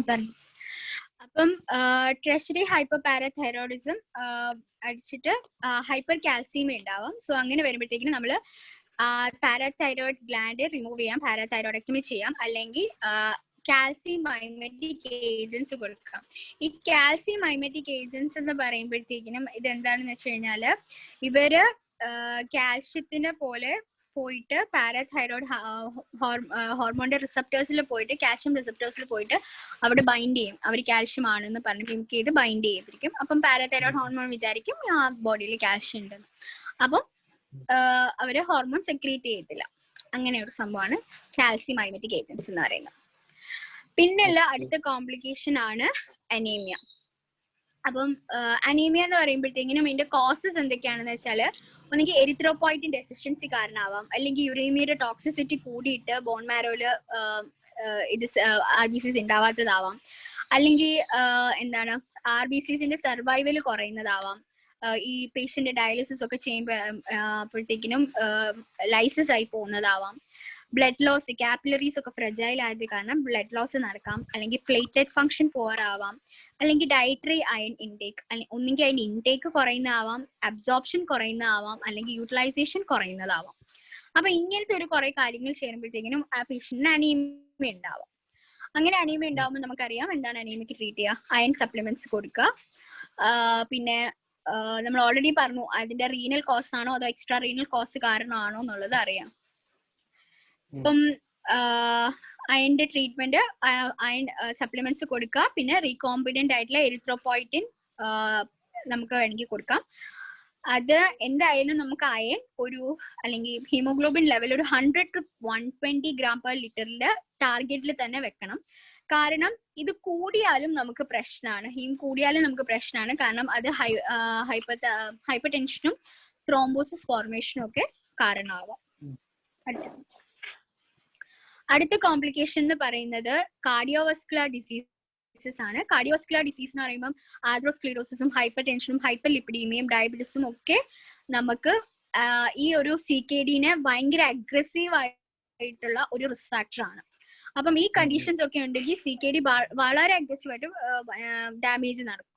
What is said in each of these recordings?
പറഞ്ഞു. അപ്പം treasury hyper parathyroidism അടിച്ചിട്ട് ഹൈപ്പർ കാൽസ്യമി ഉണ്ടാവും. സോ അങ്ങനെ വരുമ്പോഴത്തേക്കിനും നമ്മൾ പാരാതൈറോയിഡ് ഗ്ലാൻഡ് റിമൂവ് ചെയ്യാം, പാരാതൈറോയിഡക്ടമി ചെയ്യാം, അല്ലെങ്കിൽ കാൽസ്യം മൈമെറ്റിക് ഏജൻസ് കൊടുക്കാം. ഈ കാൽസ്യം മൈമെറ്റിക് ഏജൻസ് എന്ന് പറയുമ്പോഴത്തേക്കിനും ഇതെന്താണെന്ന് വെച്ച് കഴിഞ്ഞാല് ഇവര് കാൽഷ്യത്തിന് പോലെ പോയിട്ട് പാരാതൈറോയിഡ് ഹോർമോണിന്റെ റിസപ്റ്റേഴ്സിൽ പോയിട്ട്, കാൽഷ്യം റിസപ്റ്റേഴ്സിൽ പോയിട്ട് അവിടെ ബൈൻഡ് ചെയ്യും. അവർ കാൽഷ്യം ആണെന്ന് പറഞ്ഞ് മിമിക് ചെയ്ത് ബൈൻഡ് ചെയ്തിരിക്കും. അപ്പം പാരാതൈറോയിഡ് ഹോർമോൺ വിചാരിക്കും ആ ബോഡിയിൽ കാൽഷ്യം ഉണ്ടെന്ന്. അപ്പം അവര് ഹോർമോൺ സെക്രീറ്റ് ചെയ്യത്തില്ല. അങ്ങനെ ഒരു സംഭവമാണ് കാൽസ്യം മൈമെറ്റിക് ഏജൻസ് എന്ന് പറയുന്നത്. പിന്നെയുള്ള അടുത്ത കോംപ്ലിക്കേഷൻ ആണ് അനീമിയ. അപ്പം അനീമിയ എന്ന് പറയുമ്പോഴത്തേക്കിനും ഇതിന്റെ കോസസ് എന്തൊക്കെയാണെന്ന് വെച്ചാൽ, ഒന്നെങ്കിൽ എരിത്രോപോയിറ്റിൻ ഡെഫിഷ്യൻസി കാരണമാവാം, അല്ലെങ്കിൽ യുറേമിയയുടെ ടോക്സിസിറ്റി കൂടിയിട്ട് ബോൺ മാരോയില് ഇത് RBCs ഉണ്ടാവാത്തതാവാം, അല്ലെങ്കിൽ എന്താണ് RBCസിന്റെ സർവൈവൽ കുറയുന്നതാവാം, ഈ പേഷ്യന്റ് ഡയാലിസിസ് ഒക്കെ ചെയ്യുമ്പോഴത്തേക്കിനും ലൈസിസ് ആയി പോകുന്നതാവാം, ബ്ലഡ് ലോസ്, കാപ്പിലറീസ് ഒക്കെ ഫ്രജൈൽ ആയത് കാരണം ബ്ലഡ് ലോസ് നടക്കാം, അല്ലെങ്കിൽ പ്ലേറ്റ്ലെറ്റ് ഫംഗ്ഷൻ പോർ ആവാം, അല്ലെങ്കിൽ ഡയറ്ററി അയൺ ഇൻടേക്ക്, ഒന്നെങ്കിൽ അതിന്റെ ഇൻടേക്ക് കുറയുന്നതാവാം, അബ്സോർപ്ഷൻ കുറയുന്നതാവാം, അല്ലെങ്കിൽ യൂട്ടിലൈസേഷൻ കുറയുന്നതാവാം. അപ്പൊ ഇങ്ങനത്തെ ഒരു കുറെ കാര്യങ്ങൾ ചേരുമ്പോഴത്തേക്കിനും ആ പേഷ്യന്റിന് അനീമിയ ഉണ്ടാവാം. അങ്ങനെ അനീമിയ ഉണ്ടാവുമ്പോൾ നമുക്കറിയാം എന്താണ് അനീമിയക്ക് ട്രീറ്റ് ചെയ്യുക. അയൺ സപ്ലിമെന്റ്സ് കൊടുക്കുക. പിന്നെ നമ്മൾ ഓൾറെഡി പറഞ്ഞു അതിന്റെ റീനൽ കോസ് ആണോ അതോ എക്സ്ട്രാ റീനൽ കോസ് കാരണമാണോ എന്നുള്ളത് അറിയാം. ഇപ്പം അയണിന്റെ ട്രീറ്റ്മെന്റ് അയൺ സപ്ലിമെന്റ്സ് കൊടുക്കുക. പിന്നെ റീകോംബിനന്റ് ആയിട്ടുള്ള എരിത്രോപോയിറ്റിൻ നമുക്ക് വേണമെങ്കിൽ കൊടുക്കാം. അത് എന്തായാലും നമുക്ക് അയൺ ഒരു അല്ലെങ്കിൽ ഹീമോഗ്ലോബിൻ ലെവൽ ഒരു 100 to 120 gram per ലിറ്ററിന്റെ ടാർഗറ്റിൽ തന്നെ വെക്കണം. കാരണം ഇത് കൂടിയാലും നമുക്ക് പ്രശ്നമാണ്. ഹീം കൂടിയാലും നമുക്ക് പ്രശ്നമാണ്. കാരണം അത് ഹൈപ്പർ ടെൻഷനും ത്രോംബോസിസ് ഫോർമേഷനും ഒക്കെ കാരണമാവാം. അടുത്ത കോംപ്ലിക്കേഷൻ എന്ന് പറയുന്നത് കാർഡിയോവസ്കുലർ ഡിസീസസ് ആണ്. കാർഡിയോവസ്കുലർ ഡിസീസ് എന്ന് പറയുമ്പോൾ ആത്രോസ്ക്ലീറോസിസും ഹൈപ്പർ ടെൻഷനും ഹൈപ്പർ ലിപ്പിഡീമിയയും ഡയബറ്റീസും ഒക്കെ നമുക്ക് ഈ ഒരു CKDനെ ഭയങ്കര അഗ്രസീവ് ആയിട്ടുള്ള ഒരു റിസ്ക് ഫാക്ടർ ആണ്. അപ്പം ഈ കണ്ടീഷൻസ് ഒക്കെ ഉണ്ടെങ്കിൽ CKD വളരെ അഗ്രസീവ് ആയിട്ട് ഡാമേജ് നടക്കും.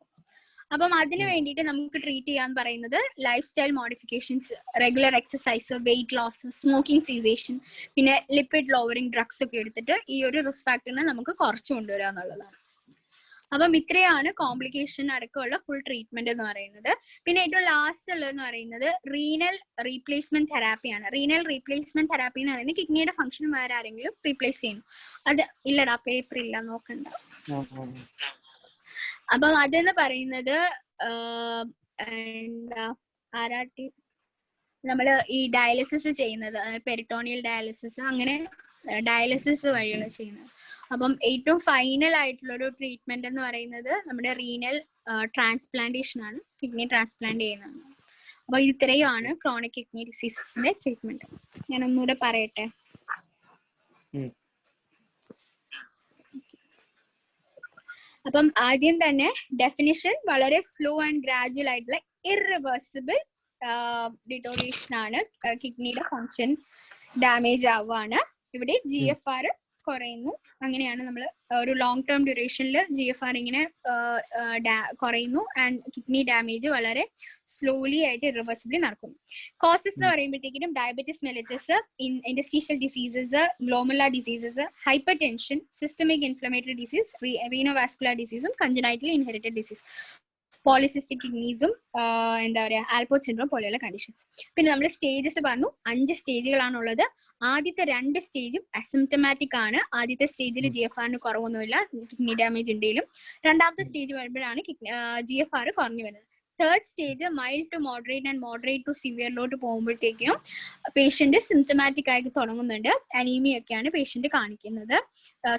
അപ്പം അതിന് വേണ്ടിയിട്ട് നമുക്ക് ട്രീറ്റ് ചെയ്യാൻ പറയുന്നത് life style modifications, regular exercise, weight loss, smoking cessation, പിന്നെ ലിപ്പിഡ് ലോവറിംഗ് ഡ്രഗ്സ് ഒക്കെ എടുത്തിട്ട് ഈ ഒരു റിസ്ക് ഫാക്ടറിനെ നമുക്ക് കുറച്ച് കൊണ്ടുവരിക എന്നുള്ളതാണ്. അപ്പം ഇത്രയാണ് കോംപ്ലിക്കേഷൻ അടക്കമുള്ള ഫുൾ ട്രീറ്റ്മെന്റ് എന്ന് പറയുന്നത്. പിന്നെ ഏറ്റവും ലാസ്റ്റ് ഉള്ളതെന്ന് പറയുന്നത് റീനൽ റീപ്ലേസ്മെന്റ് തെറാപ്പിയാണ്. റീനൽ റീപ്ലേസ്മെന്റ് തെറാപ്പി എന്ന് പറയുന്നത് കിഡ്നിയുടെ ഫംഗ്ഷൻ വേറെ ആരെങ്കിലും റീപ്ലേസ് ചെയ്യുന്നു. അത് ഇല്ലടാ പേപ്പർ ഇല്ല നോക്കണ്ട. അപ്പം അതെന്ന് പറയുന്നത് എന്താ ആരാട്ടി നമ്മള് ഈ ഡയാലിസിസ് ചെയ്യുന്നത്, പെരിറ്റോണിയൽ ഡയാലിസിസ്, അങ്ങനെ ഡയാലിസിസ് വഴിയാണ് ചെയ്യുന്നത്. അപ്പം ഏറ്റവും ഫൈനൽ ആയിട്ടുള്ള ഒരു ട്രീറ്റ്മെന്റ് എന്ന് പറയുന്നത് നമ്മുടെ റീനൽ ട്രാൻസ്പ്ലാന്റേഷൻ ആണ്. കിഡ്നി ട്രാൻസ്പ്ലാന്റ് ചെയ്യുന്നത്. അപ്പൊ ഇത്രയുമാണ് ക്രോണിക് കിഡ്നി ഡിസീസിന്റെ ട്രീറ്റ്മെന്റ്. ഞാൻ ഒന്നുകൂടെ പറയട്ടെ. അപ്പം ആദ്യം തന്നെ ഡെഫിനിഷൻ വളരെ സ്ലോ ആൻഡ് ഗ്രാജുവൽ ആയിട്ടുള്ള ഇറിവേഴ്സിബിൾ ഡിറ്റോറിയേഷൻ ആണ്. കിഡ്നിയുടെ ഫങ്ഷൻ ഡാമേജ് ആവുകയാണ്. ഇവിടെ GFR കുറയുന്നു. അങ്ങനെയാണ് നമ്മൾ ഒരു ലോങ് ടേം ഡ്യൂറേഷനിൽ GFR ഇങ്ങനെ കുറയുന്നു ആൻഡ് കിഡ്നി ഡാമേജ് വളരെ സ്ലോലി ആയിട്ട് ഇറിവേഴ്സിബിളി നടക്കുന്നു. കോസസ് എന്ന് പറയുമ്പോഴത്തേക്കും diabetes mellitus, interstitial diseases, glomerular diseases, hyper tension, systemic inflammatory disease, renovascular ഡിസീസും കഞ്ചനൈറ്റൽ ഇൻഹെറിറ്റഡ് ഡിസീസ്, പോളിസിസ്റ്റിക് കിഡ്നീസും എന്താ പറയുക ആൽപോർട്ട് സിൻഡ്രോം പോലെയുള്ള കണ്ടീഷൻസ്. പിന്നെ നമ്മൾ സ്റ്റേജസ് പറഞ്ഞു, 5 സ്റ്റേജുകളാണുള്ളത്. ആദ്യത്തെ 2 സ്റ്റേജും അസിംറ്റമാറ്റിക് ആണ്. ആദ്യത്തെ സ്റ്റേജിൽ GFRന് കുറവൊന്നുമില്ല, കിഡ്നി ഡാമേജ് ഉണ്ടെങ്കിലും. രണ്ടാമത്തെ സ്റ്റേജ് വരുമ്പോഴാണ് GFR കുറഞ്ഞു വരുന്നത്. Third stage mild to moderate and moderate to സിവിയറിലോട്ട് പോകുമ്പോഴത്തേക്കും പേഷ്യന്റ് സിംറ്റമാറ്റിക് ആയിട്ട് തുടങ്ങുന്നുണ്ട്. അനീമിയ ഒക്കെയാണ് പേഷ്യന്റ് കാണിക്കുന്നത്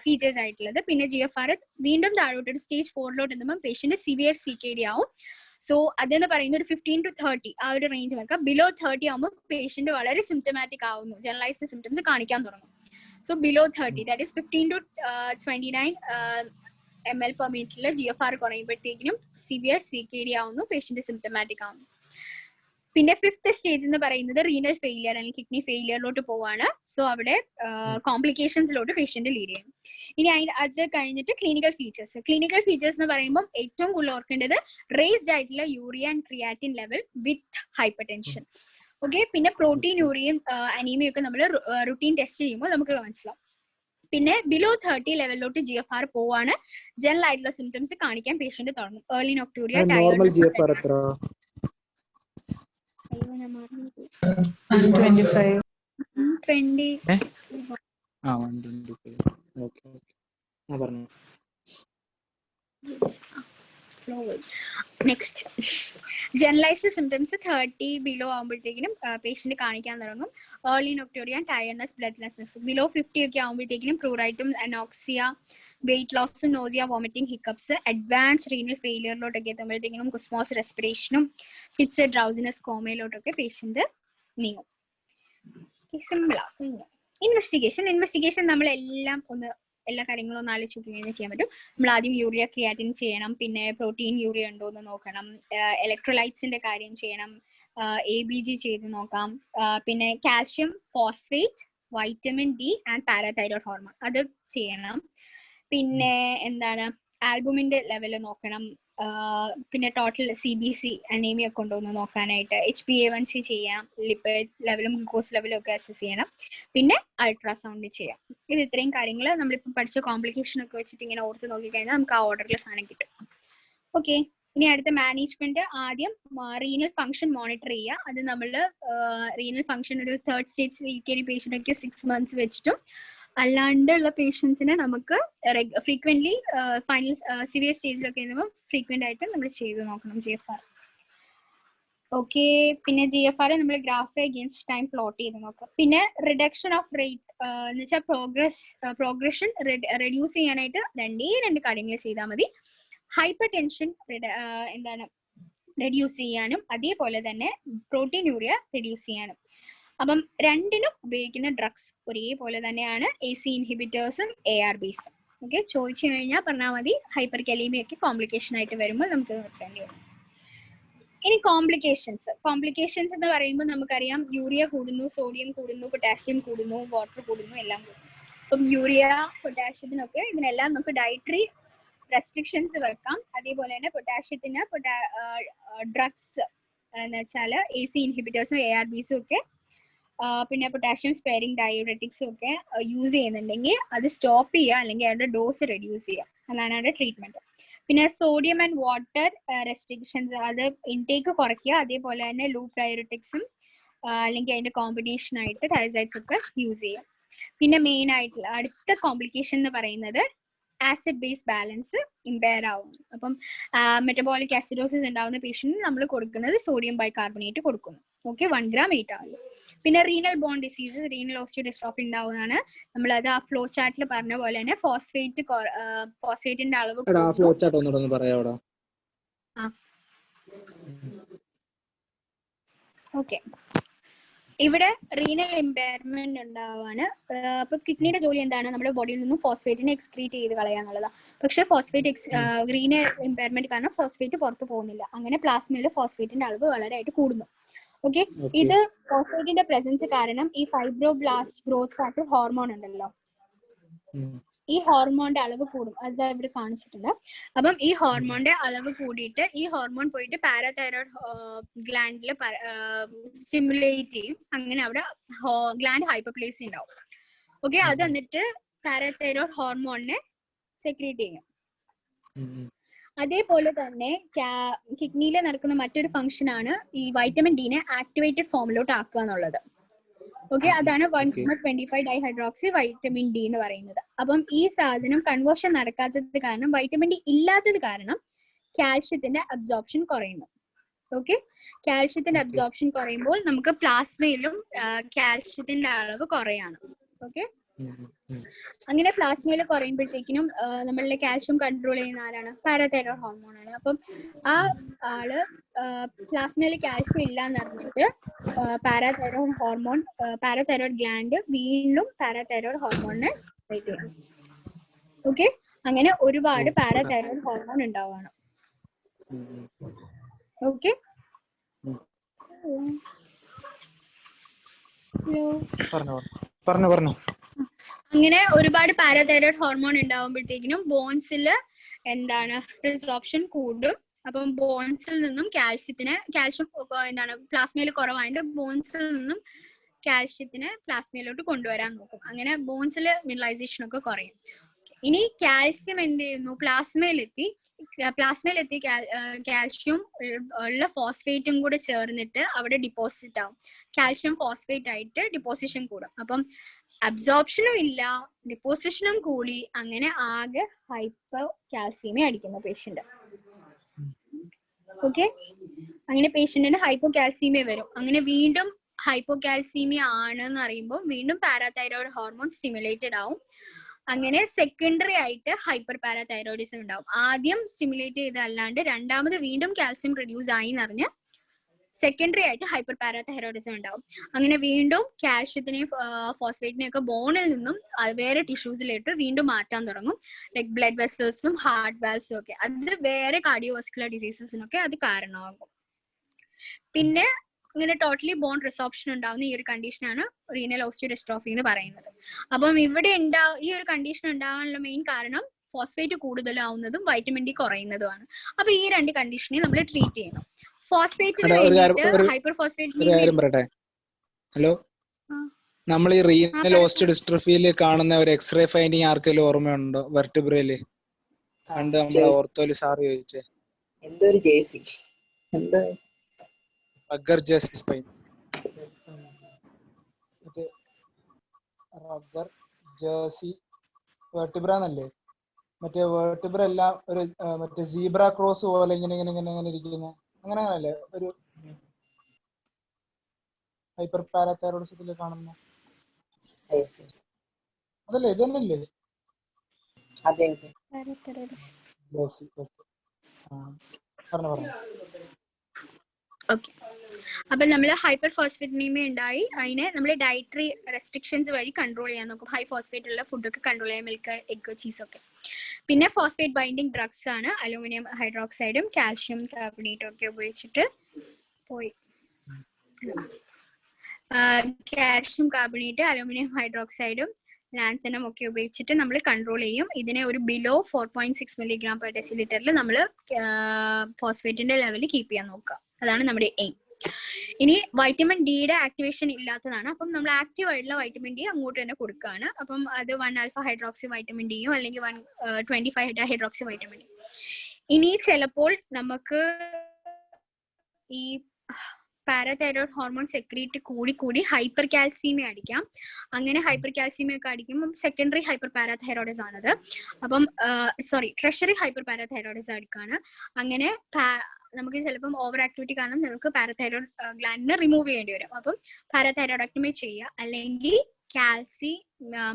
ഫീച്ചേഴ്സ് ആയിട്ടുള്ളത്. പിന്നെ GFR വീണ്ടും താഴോട്ട് സ്റ്റേജ് 4ലോട്ട് എത്തുമ്പോൾ പേഷ്യന്റ് സിവിയർ CKD ആവും. സോ അതെന്ന് പറയുന്നത് ഒരു 15 to 30 ആ ഒരു റേഞ്ച് വെക്കാം. ബിലോ 30 ആകുമ്പോൾ പേഷ്യന്റ് വളരെ സിംറ്റമാറ്റിക് ആവുന്നു, ജനറലൈസ്ഡ് സിംറ്റംസ് കാണിക്കാൻ തുടങ്ങും. So below 30 that is 15 to 29 ml/minute GFR കുറയുമ്പോഴത്തേക്കിനും സിവിയർ CKD ആവുന്നു, പേഷ്യന്റ് സിംറ്റമാറ്റിക് ആവുന്നു. പിന്നെ 5th സ്റ്റേജ് എന്ന് പറയുന്നത് റീനൽ ഫെയിലിയർ അല്ലെങ്കിൽ കിഡ്നി ഫെയിലിയറിലോട്ട് പോവാണ്. സോ അവിടെ കോംപ്ലിക്കേഷൻസിലോട്ട് പേഷ്യന്റ് ലീഡ് ചെയ്യും. ഇനി അത് കഴിഞ്ഞിട്ട് ക്ലിനിക്കൽ ഫീച്ചേഴ്സ് എന്ന് പറയുമ്പോൾ ഏറ്റവും കൂടുതൽ ഓർക്കേണ്ടത് റേസ്ഡ് ആയിട്ടുള്ള urea and creatinine level with hyper tension. Okay, പിന്നെ പ്രോട്ടീൻ യൂറിയും അനീമിയും ഒക്കെ നമ്മൾ റുട്ടീൻ ടെസ്റ്റ് ചെയ്യുമ്പോൾ നമുക്ക് മനസ്സിലാവും. പിന്നെ ബിലോ 30 ലെവലിലോട്ട് GFR പോവാണ് ജനറൽ ആയിട്ടുള്ള സിംറ്റംസ് കാണിക്കാൻ പേഷ്യന്റ് തുടങ്ങും. Early nocturia, tiredness, 125. Next generalised symptoms 30 below ആകുമ്പോഴത്തേക്കിനും പേഷ്യന്റ് കാണിക്കാൻ തുടങ്ങും. Early nocturia, tiredness, breathlessness. Below 50 ഒക്കെ ആകുമ്പോഴത്തേക്കിനും പ്രൂറൈറ്റും, anoxia, weight loss, nausea, vomiting, hiccups. Advance renal ഫെയിലിയറിലോട്ടൊക്കെ എത്തുമ്പോഴത്തേക്കിനും കുസ്മോസ് റെസ്പിറേഷനും ഫിറ്റ്സ്, ഡ്രൗസിനെസ്, കോമയിലോട്ടൊക്കെ പേഷ്യന്റ് നീങ്ങും. സിമ്പിളാണ്. ഇൻവെസ്റ്റിഗേഷൻ നമ്മളെല്ലാം എല്ലാ കാര്യങ്ങളും ഒന്ന് ആലോചിച്ച് നോക്കി ചെയ്യാൻ പറ്റും. നമ്മൾ ആദ്യം യൂറിയ ക്രിയാറ്റിൻ ചെയ്യണം, പിന്നെ പ്രോട്ടീൻ യൂറിയ ഉണ്ടോ എന്ന് നോക്കണം, ഇലക്ട്രോലൈറ്റ്സിന്റെ കാര്യം ചെയ്യണം, ABG ചെയ്ത് നോക്കാം, പിന്നെ calcium phosphate, vitamin D and parathyroid hormone അത് ചെയ്യണം. പിന്നെ എന്താണ് ആൽബുമിന്റെ ലെവൽ നോക്കണം, പിന്നെ ടോട്ടൽ CBC അനീമിയ ഒക്കെ ഉണ്ടോ എന്ന് നോക്കാനായിട്ട് HbA1c ചെയ്യാം, ലിപ്പിഡ് ലെവലും ഗ്ലൂക്കോസ് ലെവലും ഒക്കെ അസസ് ചെയ്യണം. പിന്നെ അൾട്രാസൗണ്ട് ചെയ്യാം. ഇത് ഇത്രയും കാര്യങ്ങൾ നമ്മളിപ്പോൾ പഠിച്ച കോംപ്ലിക്കേഷൻ ഒക്കെ വെച്ചിട്ട് ഇങ്ങനെ ഓർത്ത് നോക്കിക്കഴിഞ്ഞാൽ നമുക്ക് ആ ഓർഡറിൽ സാധനം കിട്ടും. ഓക്കെ, ഇനി അടുത്ത മാനേജ്മെന്റ്. ആദ്യം റീനൽ ഫംഗ്ഷൻ മോണിറ്റർ ചെയ്യുക. അത് നമ്മൾ റീനൽ ഫംഗ്ഷൻ ഒരു 3rd സ്റ്റേജ് CKD പേഷ്യന്റ് ഒക്കെ 6 months വെച്ചിട്ടും അല്ലാണ്ടുള്ള പേഷ്യൻസിനെ നമുക്ക് ഫ്രീക്വന്റ്ലി ഫൈനൽ സിവിയർ സ്റ്റേജിലൊക്കെ എഴുതുമ്പോൾ ഫ്രീക്വന്റ് ആയിട്ട് നമ്മൾ ചെയ്ത് നോക്കണം GFR. ഓക്കെ, പിന്നെ GFR നമ്മൾ ഗ്രാഫ് അഗെയിൻസ്റ്റ് ടൈം പ്ലോട്ട് ചെയ്ത് നോക്കാം. പിന്നെ റിഡക്ഷൻ ഓഫ് റേറ്റ് എന്ന് വെച്ചാൽ പ്രോഗ്രഷൻ റെഡ്യൂസ് ചെയ്യാനായിട്ട് രണ്ട് കാര്യങ്ങൾ ചെയ്താൽ മതി. ഹൈപ്പർ ടെൻഷൻ എന്താണ് റെഡ്യൂസ് ചെയ്യാനും അതേപോലെ തന്നെ പ്രോട്ടീൻ യൂറിയ റെഡ്യൂസ് ചെയ്യാനും. അപ്പം രണ്ടിനും ഉപയോഗിക്കുന്ന ഡ്രഗ്സ് ഒരേപോലെ തന്നെയാണ്, AC ഇൻഹിബിറ്റേഴ്സും ARBs. ഓക്കെ, ചോദിച്ചു കഴിഞ്ഞാൽ പറഞ്ഞാൽ മതി. ഹൈപ്പർ കലീമിയ ഒക്കെ കോംപ്ലിക്കേഷൻ ആയിട്ട് വരുമ്പോൾ നമുക്ക് നിർത്തേണ്ടി വരും. ഇനി കോംപ്ലിക്കേഷൻസ് എന്ന് പറയുമ്പോൾ നമുക്കറിയാം യൂറിയ കൂടുന്നു, സോഡിയം കൂടുന്നു, പൊട്ടാഷ്യം കൂടുന്നു, വാട്ടർ കൂടുന്നു, എല്ലാം കൂടുന്നു. അപ്പം യൂറിയ പൊട്ടാഷ്യത്തിനൊക്കെ ഇതിനെല്ലാം നമുക്ക് ഡയറ്ററി റെസ്ട്രിക്ഷൻസ് വെക്കാം. അതേപോലെ തന്നെ പൊട്ടാഷ്യത്തിന് ഡ്രഗ്സ് എന്ന് വെച്ചാൽ AC ഇൻഹിബിറ്റേഴ്സും ARBs ഒക്കെ പിന്നെ പൊട്ടാഷ്യം സ്പെയറിംഗ് ഡയോറെറ്റിക്സും ഒക്കെ യൂസ് ചെയ്യുന്നുണ്ടെങ്കിൽ അത് സ്റ്റോപ്പ് ചെയ്യുക, അല്ലെങ്കിൽ അതിന്റെ ഡോസ് റെഡ്യൂസ് ചെയ്യുക. അതാണ് അതിന്റെ ട്രീറ്റ്മെന്റ്. പിന്നെ സോഡിയം ആൻഡ് വാട്ടർ റെസ്ട്രിക്ഷൻസ്, അത് ഇൻടേക്ക് കുറയ്ക്കുക. അതേപോലെ തന്നെ ലൂപ്പ് ഡയോറെറ്റിക്സും അല്ലെങ്കിൽ അതിന്റെ കോമ്പിനേഷൻ ആയിട്ട് തൈസൈഡ്സ് ഒക്കെ യൂസ് ചെയ്യുക. പിന്നെ മെയിൻ ആയിട്ടുള്ള അടുത്ത കോംപ്ലിക്കേഷൻ എന്ന് പറയുന്നത് ആസിഡ് ബേസ് ബാലൻസ് ഇമ്പയർ ആവും. അപ്പം മെറ്റബോളിക് ആസിഡോസിസ് ഉണ്ടാവുന്ന പേഷ്യന്റിന് നമ്മൾ കൊടുക്കുന്നത് സോഡിയം ബൈകാർബണേറ്റ് കൊടുക്കുന്നു. Okay, 1 gram 8 hours. പിന്നെ റീനൽ ബോൺ ഡിസീസസ്, റീനൽ ഓസ്റ്റിയോഡിസ്ട്രോഫി ഉണ്ടാവുന്നതാണ്. നമ്മളത് ആ ഫ്ലോ ചാർട്ടിൽ പറഞ്ഞ പോലെ തന്നെ ഫോസ്ഫേറ്റിന്റെ അളവ് ഓക്കെ. ഇവിടെ റീനൽ ഇമ്പയർമെന്റ് ഉണ്ടാവാണ്. അപ്പൊ കിഡ്നിയുടെ ജോലി എന്താണ്? നമ്മുടെ ബോഡിയിൽ നിന്നും ഫോസ്ഫേറ്റിനെ എക്സ്ക്രീറ്റ് ചെയ്ത് കളയാന്നുള്ളതാണ്. പക്ഷെ റീനൽ ഇമ്പയർമെന്റ് കാരണം ഫോസ്ഫേറ്റ് പുറത്തു പോകുന്നില്ല. അങ്ങനെ പ്ലാസ്മയിൽ ഫോസ്ഫേറ്റിന്റെ അളവ് വളരെയായിട്ട് കൂടുന്നു. ഓക്കെ, ഇത് ഫോസ്ഫേറ്റിന്റെ പ്രസൻസ് കാരണം ഈ ഫൈബ്രോബ്ലാസ്റ്റ് ഗ്രോത്ത് ഫാക്ടർ ഹോർമോൺ ഉണ്ടല്ലോ, ഈ ഹോർമോണിന്റെ അളവ് കൂടും. അത് ഇവിടെ കാണിച്ചിട്ടുണ്ട്. അപ്പം ഈ ഹോർമോണിന്റെ അളവ് കൂടിയിട്ട് ഈ ഹോർമോൺ പോയിട്ട് പാരാതൈറോയ്ഡ് ഗ്ലാൻഡിൽ സ്റ്റിമുലേറ്റ് ചെയ്യും. അങ്ങനെ അവിടെ ഗ്ലാൻഡ് ഹൈപ്പർപ്ലേസി ഉണ്ടാവും. ഓക്കെ, അത് എന്നിട്ട് പാരാതൈറോയ്ഡ് ഹോർമോണിനെ സെക്രീറ്റ് ചെയ്യും. അതേപോലെ തന്നെ കിഡ്നിയിൽ നടക്കുന്ന മറ്റൊരു ഫംഗ്ഷൻ ആണ് ഈ വൈറ്റമിൻ ഡിനെ ആക്ടിവേറ്റഡ് ഫോമിലോട്ട് ആക്കുക എന്നുള്ളത്. ഓക്കെ, അതാണ് 125 ഡൈഹൈഡ്രോക്സി വൈറ്റമിൻ ഡി എന്ന് പറയുന്നത്. അപ്പം ഈ സാധനം കൺവേർഷൻ നടക്കാത്തത് കാരണം, വൈറ്റമിൻ ഡി ഇല്ലാത്തത് കാരണം കാൽഷ്യത്തിന്റെ അബ്സോർപ്ഷൻ കുറയുന്നു. ഓക്കെ, കാൽഷ്യത്തിന്റെ അബ്സോർപ്ഷൻ കുറയുമ്പോൾ നമുക്ക് പ്ലാസ്മയിലും കാൽഷ്യത്തിന്റെ അളവ് കുറയാണ്. ഓക്കെ, അങ്ങനെ പ്ലാസ്മയിൽ കുറയുമ്പോഴത്തേക്കിനും നമ്മളുടെ കാൽഷ്യം കൺട്രോൾ ചെയ്യുന്ന ആരാണ്? പാരാതൈറോയ്ഡ് ഹോർമോൺ ആണ്. അപ്പം ആ ആള് പ്ലാസ്മയിൽ കാൽഷ്യം ഇല്ല എന്ന് പറഞ്ഞിട്ട് പാരാതൈറോയ്ഡ് ഗ്ലാൻഡ് വീണ്ടും പാരാതൈറോയ്ഡ് ഹോർമോണിനെ സെക്രീറ്റ് ചെയ്യും. ഓക്കെ, അങ്ങനെ ഒരുപാട് പാരാതൈറോയ്ഡ് ഹോർമോൺ ഉണ്ടാവുകയാണ്. ഓക്കെ, പറഞ്ഞോ. അങ്ങനെ ഒരുപാട് പാരാതൈറോയ്ഡ് ഹോർമോൺ ഉണ്ടാവുമ്പോഴത്തേക്കിനും ബോൺസിൽ എന്താണ് റിസോർപ്ഷൻ കൂടും. അപ്പം ബോൺസിൽ നിന്നും കാൽഷ്യം എന്താണ് പ്ലാസ്മയിൽ കുറവായിട്ട് ബോൺസിൽ നിന്നും കാൽഷ്യത്തിനെ പ്ലാസ്മയിലോട്ട് കൊണ്ടുവരാൻ നോക്കും. അങ്ങനെ ബോൺസിൽ മിനറലൈസേഷൻ ഒക്കെ കുറയും. ഇനി കാൽസ്യം എന്ത് ചെയ്യുന്നു, പ്ലാസ്മയിലെത്തി കാൽഷ്യം ഉള്ള ഫോസ്ഫേറ്റും കൂടെ ചേർന്നിട്ട് അവിടെ ഡിപ്പോസിറ്റ് ആവും. കാൽഷ്യം ഫോസ്ഫേറ്റ് ആയിട്ട് ഡിപ്പോസിഷൻ കൂടും. അപ്പം അബ്സോർപ്ഷനും ഇല്ല, ഡിപ്പോസിഷനും കൂടി, അങ്ങനെ ആകെ ഹൈപ്പർ കാൽസ്യമി അടിക്കുന്ന പേഷ്യന്റ്. ഓക്കെ, അങ്ങനെ പേഷ്യന്റിന് ഹൈപ്പോ കാൽസ്യമി വരും. അങ്ങനെ വീണ്ടും ഹൈപ്പോ കാൽസ്യമി ആണെന്ന് അറിയുമ്പോൾ വീണ്ടും പാരാതൈറോയ്ഡ് ഹോർമോൺ സ്റ്റിമുലേറ്റഡ് ആവും. അങ്ങനെ സെക്കൻഡറി ആയിട്ട് ഹൈപ്പർ പാരാതൈറോയിഡിസം ഉണ്ടാവും. ആദ്യം സ്റ്റിമുലേറ്റ് ചെയ്തല്ലാണ്ട് രണ്ടാമത് വീണ്ടും കാൽസ്യം റിഡ്യൂസ് ആയി എന്നറിഞ്ഞ് സെക്കൻഡറി ആയിട്ട് ഹൈപ്പർ പാരാതൈറോയിഡിസം ഉണ്ടാവും. അങ്ങനെ വീണ്ടും കാൽഷ്യത്തിനെയും ഫോസ്ഫേറ്റിനെയും ഒക്കെ ബോണിൽ നിന്നും വേറെ ടിഷ്യൂസിലേക്ക് വീണ്ടും മാറ്റാൻ തുടങ്ങും. ലൈക് ബ്ലഡ് വെസൽസും ഹാർട്ട് വാൽവ്സും ഒക്കെ. അത് വേറെ കാർഡിയോവാസ്കുലർ ഡിസീസസിനൊക്കെ അത് കാരണമാകും. പിന്നെ ഇങ്ങനെ ടോട്ടലി ബോൺ റിസോർപ്ഷൻ ഉണ്ടാവുന്ന ഈ ഒരു കണ്ടീഷനാണ് റീനൽ ഓസ്റ്റിയോഡിസ്ട്രോഫി എന്ന് പറയുന്നത്. അപ്പം ഇവിടെ ഈ ഒരു കണ്ടീഷൻ ഉണ്ടാകാനുള്ള മെയിൻ കാരണം ഫോസ്ഫേറ്റ് കൂടുതലാവുന്നതും വൈറ്റമിൻ ഡി കുറയുന്നതുമാണ്. അപ്പൊ ഈ രണ്ട് കണ്ടീഷനെ നമ്മൾ ട്രീറ്റ് ചെയ്യണം. ഫോസ്ഫേറ്റിന് വേണ്ടിയിട്ട് ഹൈപ്പർ ഫോസ്ഫേറ്റ്. ഹലോ, നമ്മൾ ഈ റീനൽ ഓസ്റ്റിയോഡിസ്ട്രോഫിയിൽ കാണുന്ന ഒരു എക്സ്റേ ഫൈൻഡിങ് ആർക്കെങ്കിലും ഓർമ്മയുണ്ടോ? വെർട്ടിബ്രയില് പണ്ട് നമ്മളെ ഓർത്തോല് സാർ ചോദിച്ചേ എന്തൊരു ജേസി റഗ്ഗർ ജേസി സ്പൈൻ, റഗ്ഗർ ജേസി വെർട്ടിബ്ര എന്നല്ലേ? മറ്റേ വെർട്ടിബ്ര എല്ലാം ഒരു മറ്റേ സീബ്ര ക്രോസ് പോലെ ഇങ്ങനെ ഇങ്ങനെ ഇങ്ങനെ ഇങ്ങനെ ഇരിക്കുന്ന അങ്ങനെ അങ്ങനല്ലേ ഒരു ഹൈപ്പർ പാരാതൈറോയിഡിസത്തിൽ കാണുന്ന അതല്ലേ? ഇത് തന്നെയല്ലേ? അതെ ഓക്കെ. അപ്പൊ നമ്മൾ ഹൈപ്പർ ഫോസ്ഫേറ്റിനീമിയ ഉണ്ടായി, അതിനെ നമ്മൾ ഡയറ്ററി റെസ്ട്രിക്ഷൻസ് വഴി കൺട്രോൾ ചെയ്യാൻ നോക്കും. ഹൈ ഫോസ്ഫേറ്റ് ഉള്ള ഫുഡൊക്കെ കൺട്രോൾ ചെയ്യാൻ, മിൽക്ക്, എഗ്, ചീസ് ഒക്കെ. പിന്നെ ഫോസ്ഫേറ്റ് ബൈൻഡിങ് ഡ്രഗ്സ് ആണ് അലൂമിനിയം ഹൈഡ്രോക്സൈഡും കാൽഷ്യം കാർബണേറ്റും ഒക്കെ ഉപയോഗിച്ചിട്ട് കാൽഷ്യം കാർബണേറ്റ്, അലൂമിനിയം ഹൈഡ്രോക്സൈഡും ലാൻസനും ഒക്കെ ഉപയോഗിച്ചിട്ട് നമ്മൾ കൺട്രോൾ ചെയ്യും. ഇതിനെ ഒരു ബിലോ 4.6 മില്ലിഗ്രാം പെർ ഡെസിലിറ്ററിൽ നമ്മൾ ഫോസ്ഫേറ്റിന്റെ ലെവൽ കീപ്പ് ചെയ്യാൻ നോക്കുക. അതാണ് നമ്മുടെ എയിം. ഇനി വൈറ്റമിൻ ഡിയുടെ ആക്ടിവേഷൻ ഇല്ലാത്തതാണ്. അപ്പം നമ്മൾ ആക്റ്റീവ് ആയിട്ടുള്ള വൈറ്റമിൻ ഡി അങ്ങോട്ട് തന്നെ കൊടുക്കുകയാണ്. അപ്പം അത് 1 ആൽഫ ഹൈഡ്രോക്സി വൈറ്റമിൻ ഡിയോ അല്ലെങ്കിൽ 125 ഹൈഡ്രോക്സി വൈറ്റമിൻ ഡി. ഇനി ചിലപ്പോൾ നമുക്ക് ഈ പാരാതൈറോയ്ഡ് ഹോർമോൺ സെക്രീറ്റ് കൂടി ഹൈപ്പർ കാൽസ്യമി അടിക്കാം. അങ്ങനെ ഹൈപ്പർ കാൽസ്യമി ഒക്കെ അടിക്കുമ്പോൾ സെക്കൻഡറി ഹൈപ്പർ പാരാതൈറോയിഡിസം ആണത്. അപ്പം ട്രഷറി ഹൈപ്പർ പാരാതൈറോയിഡിസം അടിക്കാണ്. അങ്ങനെ നമുക്ക് ചിലപ്പം ഓവർ ആക്ടിവിറ്റി കാരണം നമുക്ക് പാരാതൈറോയ്ഡ് ഗ്ലാൻഡിനെ റിമൂവ് ചെയ്യേണ്ടി വരും. അപ്പം പാരാതൈറോയിഡക്ടമി ചെയ്യുക, അല്ലെങ്കിൽ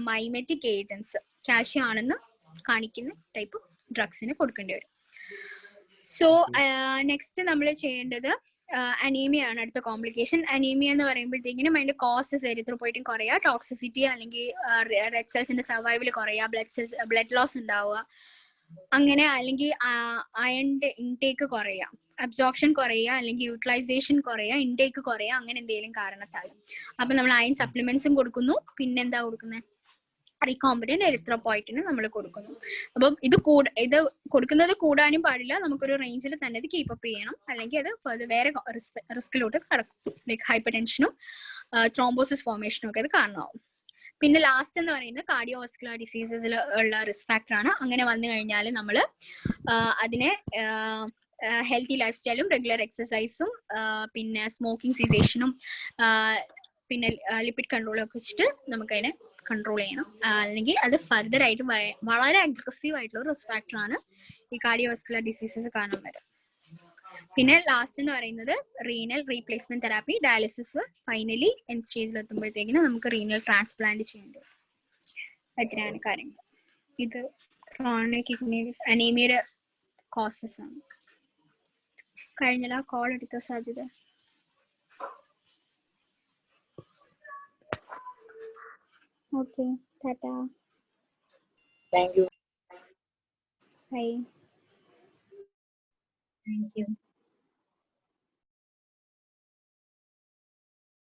മൈമെറ്റിക് ഏജൻസ് കാൽഷ്യം ആണെന്ന് കാണിക്കുന്ന ടൈപ്പ് ഡ്രഗ്സിന് കൊടുക്കേണ്ടി വരും. സോ നെക്സ്റ്റ് നമ്മൾ ചെയ്യേണ്ടത് അനീമിയ ആണ് അടുത്ത കോംപ്ലിക്കേഷൻ. അനീമിയ എന്ന് പറയുമ്പോഴത്തേക്കിനും അതിന്റെ കോസസ് എരിത്രോപോയിറ്റിൻ കുറയുക, ടോക്സിസിറ്റി അല്ലെങ്കിൽ റെഡ് സെൽസിന്റെ സർവൈവൽ കുറയുക, ബ്ലഡ് ലോസ് ഉണ്ടാവുക, അങ്ങനെ അല്ലെങ്കിൽ അയണിന്റെ ഇൻടേക്ക് കുറയുക, അബ്സോർപ്ഷൻ കുറയുക, അല്ലെങ്കിൽ യൂട്ടിലൈസേഷൻ കുറയുക, ഇൻടേക്ക് കുറയുക, അങ്ങനെ എന്തെങ്കിലും കാരണത്താൽ. അപ്പൊ നമ്മൾ അയൺ സപ്ലിമെന്റ്സും കൊടുക്കുന്നു. പിന്നെന്താ കൊടുക്കുന്നത്? റീകോംബിനന്റ് എരിത്രോപോയിറ്റിന് നമ്മൾ കൊടുക്കുന്നു. അപ്പം ഇത് കൊടുക്കുന്നത് കൂടാനും പാടില്ല, നമുക്കൊരു റേഞ്ചിൽ തന്നെ ഇത് കീപ്പ് അപ്പ് ചെയ്യണം, അല്ലെങ്കിൽ അത് വേറെ റിസ്കിലോട്ട് കടക്കും. ലൈക്ക് ഹൈപ്പർ ടെൻഷനും ത്രോംബോസിസ് ഫോർമേഷനും ഒക്കെ അത് കാരണമാവും. പിന്നെ ലാസ്റ്റ് എന്ന് പറയുന്നത് കാർഡിയോവാസ്കുലർ ഡിസീസസിൽ ഉള്ള റിസ്ക് ഫാക്ടർ ആണ്. അങ്ങനെ വന്നു കഴിഞ്ഞാൽ നമ്മൾ അതിനെ ഹെൽത്തി ലൈഫ് സ്റ്റൈലും റെഗുലർ എക്സസൈസും പിന്നെ സ്മോക്കിംഗ് സീസേഷനും പിന്നെ ലിപ്പിഡ് കൺട്രോളും ഒക്കെ വെച്ചിട്ട് നമുക്കതിനെ കൺട്രോൾ ചെയ്യണം. അല്ലെങ്കിൽ അത് ഫർദർ ആയിട്ട് വളരെ അഗ്രസീവ് ആയിട്ടുള്ള ഒരു റിസ്ക് ഫാക്ടർ ആണ് ഈ കാർഡിയോവാസ്കുലർ ഡിസീസസ് കാരണം വരും. പിന്നെ ലാസ്റ്റ് എന്ന് പറയുന്നത് renal replacement therapy, dialysis. Finally end സ്റ്റേജിൽ എത്തുമ്പോഴത്തേക്കിനും നമുക്ക് റീനൽ ട്രാൻസ്പ്ലാന്റ് ചെയ്യേണ്ടി വരും. അത്രയാണ് കാര്യങ്ങൾ. ഇത് ക്രോണിക് കിഡ്നി അനീമിയയുടെ കോസസ് ആണ്. കഴിഞ്ഞ കോൾ എടുത്തോ സാധ്യത? Okay, tata. Thank you. Bye. Thank you.